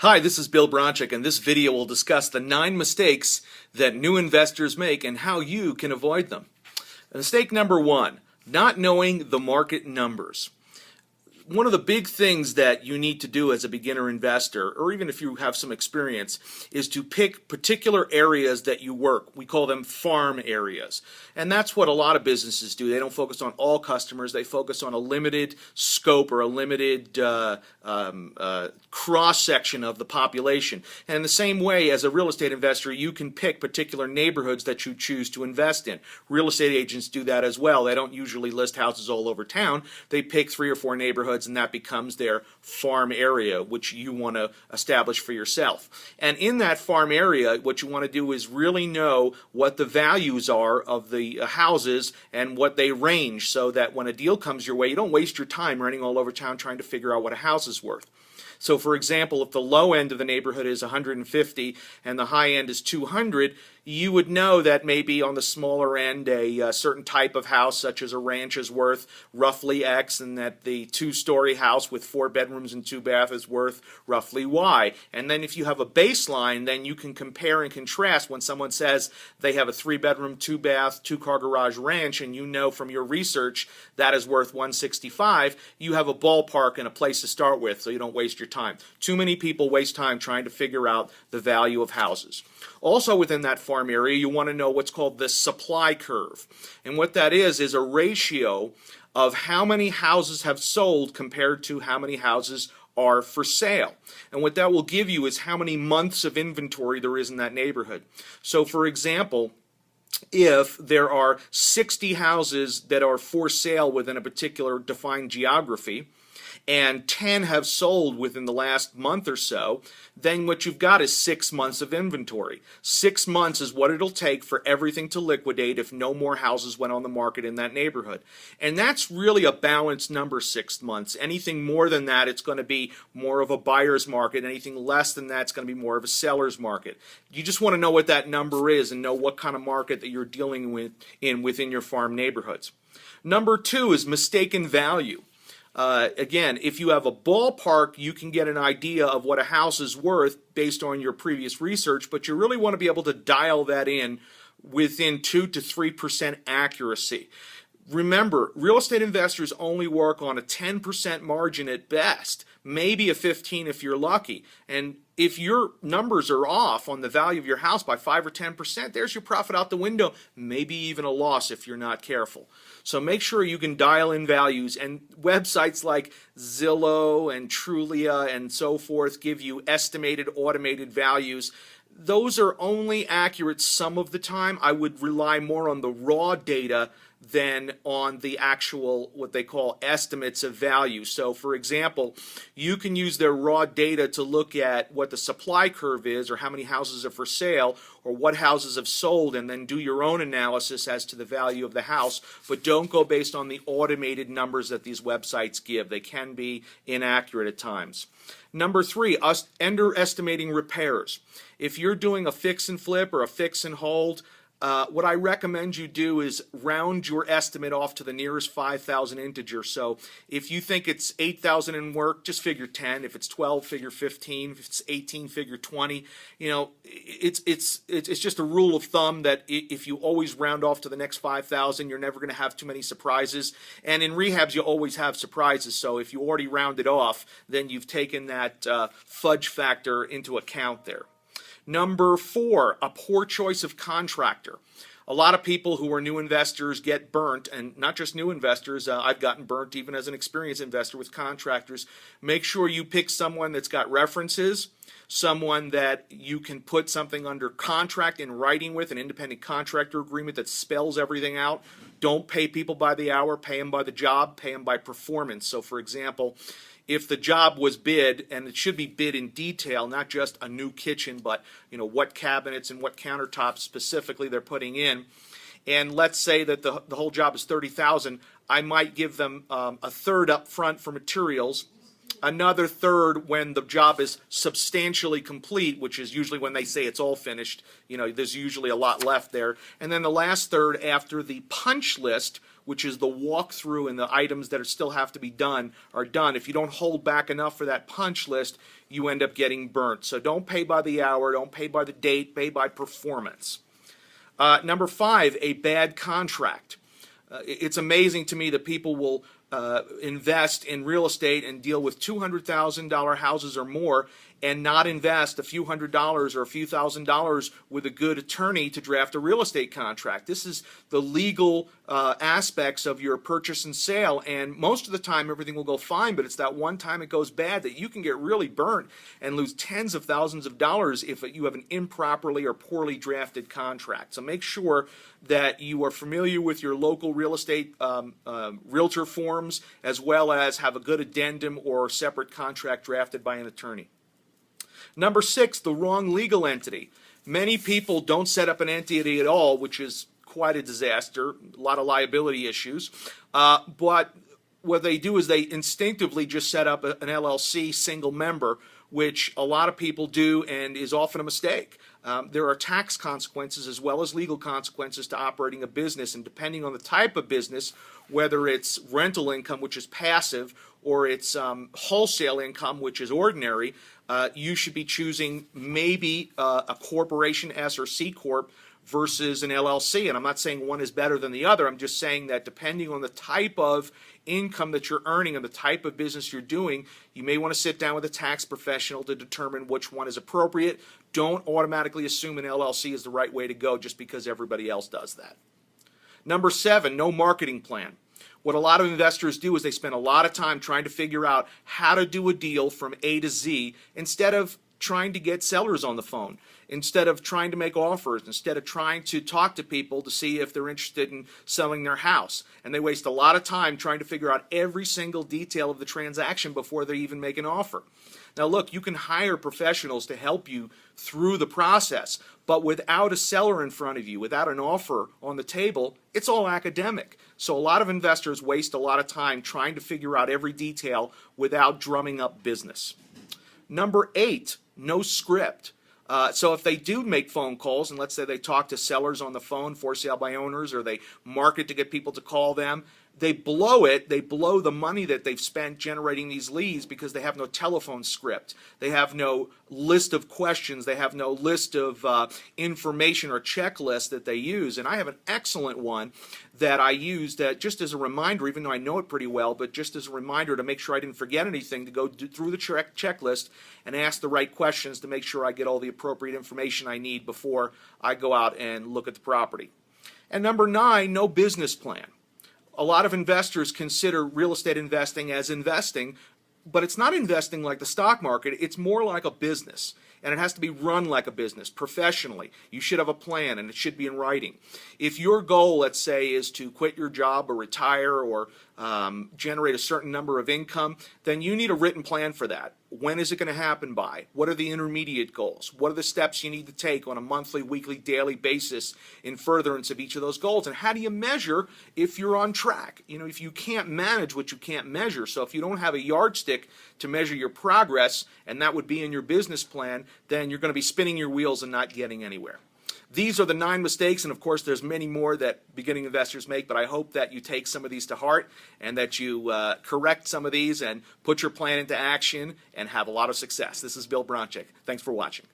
Hi, this is Bill Bronhick, and this video will discuss the 9 mistakes that new investors make and how you can avoid them. Mistake number 1, not knowing the market numbers. One of the big things that you need to do as a beginner investor, or even if you have some experience, is to pick particular areas that you work. We call them farm areas. And that's what a lot of businesses do. They don't focus on all customers. They focus on a limited scope or a limited cross-section of the population. And in the same way, as a real estate investor, you can pick particular neighborhoods that you choose to invest in. Real estate agents do that as well. They don't usually list houses all over town. They pick 3 or 4 neighborhoods, and that becomes their farm area, which you want to establish for yourself. And in that farm area, what you want to do is really know what the values are of the houses and what they range, so that when a deal comes your way, you don't waste your time running all over town trying to figure out what a house is worth. So for example, if the low end of the neighborhood is 150 and the high end is 200, you would know that maybe on the smaller end a certain type of house, such as a ranch, is worth roughly X, and that the 2-story house with 4 bedrooms and 2 baths is worth roughly Y. And then if you have a baseline, then you can compare and contrast. When someone says they have a 3-bedroom, 2-bath, 2-car garage ranch, and you know from your research that is worth 165, you have a ballpark and a place to start with, so you don't waste your time. Too many people waste time trying to figure out the value of houses. Also within that farm area, you want to know what's called the supply curve. And what that is a ratio of how many houses have sold compared to how many houses are for sale. And what that will give you is how many months of inventory there is in that neighborhood. So for example, if there are 60 houses that are for sale within a particular defined geography, and 10 have sold within the last month or so, then what you've got is 6 months of inventory. 6 months is what it'll take for everything to liquidate if no more houses went on the market in that neighborhood. And that's really a balanced number, 6 months. Anything more than that, it's going to be more of a buyer's market. Anything less than that, it's going to be more of a seller's market. You just want to know what that number is and know what kind of market that you're dealing with within your farm neighborhoods. Number 2 is mistaken value. Again, if you have a ballpark, you can get an idea of what a house is worth based on your previous research, but you really want to be able to dial that in within 2 to 3% accuracy. Remember, real estate investors only work on a 10% margin at best, maybe a 15% if you're lucky. And if your numbers are off on the value of your house by 5 or 10%, there's your profit out the window, maybe even a loss if you're not careful. So make sure you can dial in values, and websites like Zillow and Trulia and so forth give you estimated automated values. Those are only accurate some of the time. I would rely more on the raw data than on the actual, what they call estimates of value. So for example, you can use their raw data to look at what the supply curve is, or how many houses are for sale, or what houses have sold, and then do your own analysis as to the value of the house. But don't go based on the automated numbers that these websites give. They can be inaccurate at times. Number 3, underestimating repairs. If you're doing a fix and flip or a fix and hold, what I recommend you do is round your estimate off to the nearest 5,000 integer. So if you think it's 8,000 in work, just figure 10. If it's 12, figure 15. If it's 18, figure 20. You know, it's just a rule of thumb that if you always round off to the next 5,000, you're never going to have too many surprises. And in rehabs, you always have surprises. So if you already rounded off, then you've taken that fudge factor into account there. Number 4, a poor choice of contractor. A lot of people who are new investors get burnt, and not just new investors, I've gotten burnt even as an experienced investor with contractors. Make sure you pick someone that's got references, someone that you can put something under contract in writing with, an independent contractor agreement that spells everything out. Don't pay people by the hour, pay them by the job, pay them by performance. So for example, if the job was bid, and it should be bid in detail, not just a new kitchen, but what cabinets and what countertops specifically they're putting in, and let's say that the whole job is $30,000, I might give them a third up front for materials, another third when the job is substantially complete, which is usually when they say it's all finished. You know, there's usually a lot left there. And then the last third after the punch list, which is the walkthrough and the items that still have to be done, are done. If you don't hold back enough for that punch list, you end up getting burnt. So don't pay by the hour, don't pay by the date, pay by performance. Number 5, a bad contract. It's amazing to me that people will invest in real estate and deal with $200,000 houses or more and not invest a few $100s or a few $1,000s with a good attorney to draft a real estate contract. This is the legal aspects of your purchase and sale, and most of the time everything will go fine, but it's that one time it goes bad that you can get really burnt and lose tens of thousands of dollars if you have an improperly or poorly drafted contract. So make sure that you are familiar with your local real estate realtor forms, as well as have a good addendum or separate contract drafted by an attorney. Number 6, the wrong legal entity. Many people don't set up an entity at all, which is quite a disaster, a lot of liability issues. But what they do is they instinctively just set up an LLC, single member, which a lot of people do and is often a mistake. There are tax consequences as well as legal consequences to operating a business, and depending on the type of business, whether it's rental income, which is passive, or it's wholesale income, which is ordinary, you should be choosing maybe a corporation, S or C Corp, versus an LLC. And I'm not saying one is better than the other. I'm just saying that depending on the type of income that you're earning and the type of business you're doing, you may want to sit down with a tax professional to determine which one is appropriate. Don't automatically assume an LLC is the right way to go just because everybody else does that. Number 7, no marketing plan. What a lot of investors do is they spend a lot of time trying to figure out how to do a deal from A to Z instead of trying to get sellers on the phone, instead of trying to make offers, instead of trying to talk to people to see if they're interested in selling their house. And they waste a lot of time trying to figure out every single detail of the transaction before they even make an offer. Now look, you can hire professionals to help you through the process, but without a seller in front of you, without an offer on the table, it's all academic. So a lot of investors waste a lot of time trying to figure out every detail without drumming up business. Number 8, no script. So if they do make phone calls, and let's say they talk to sellers on the phone, for sale by owners, or they market to get people to call them, they blow it. They blow the money that they've spent generating these leads because they have no telephone script. They have no list of questions. They have no list of information or checklist that they use. And I have an excellent one that I use that just as a reminder, even though I know it pretty well, but just as a reminder to make sure I didn't forget anything, to go through the checklist and ask the right questions to make sure I get all the appropriate information I need before I go out and look at the property. And number 9, no business plan. A lot of investors consider real estate investing as investing, but it's not investing like the stock market. It's more like a business, and it has to be run like a business professionally. You should have a plan, and it should be in writing. If your goal, let's say, is to quit your job or retire or generate a certain number of income, then you need a written plan for that. When is it going to happen by? What are the intermediate goals? What are the steps you need to take on a monthly, weekly, daily basis in furtherance of each of those goals? And how do you measure if you're on track? You know, if you can't manage what you can't measure, so if you don't have a yardstick to measure your progress, and that would be in your business plan, then you're going to be spinning your wheels and not getting anywhere. These are the 9 mistakes, and of course there's many more that beginning investors make, but I hope that you take some of these to heart and that you correct some of these and put your plan into action and have a lot of success. This is Bill Bronhick. Thanks for watching.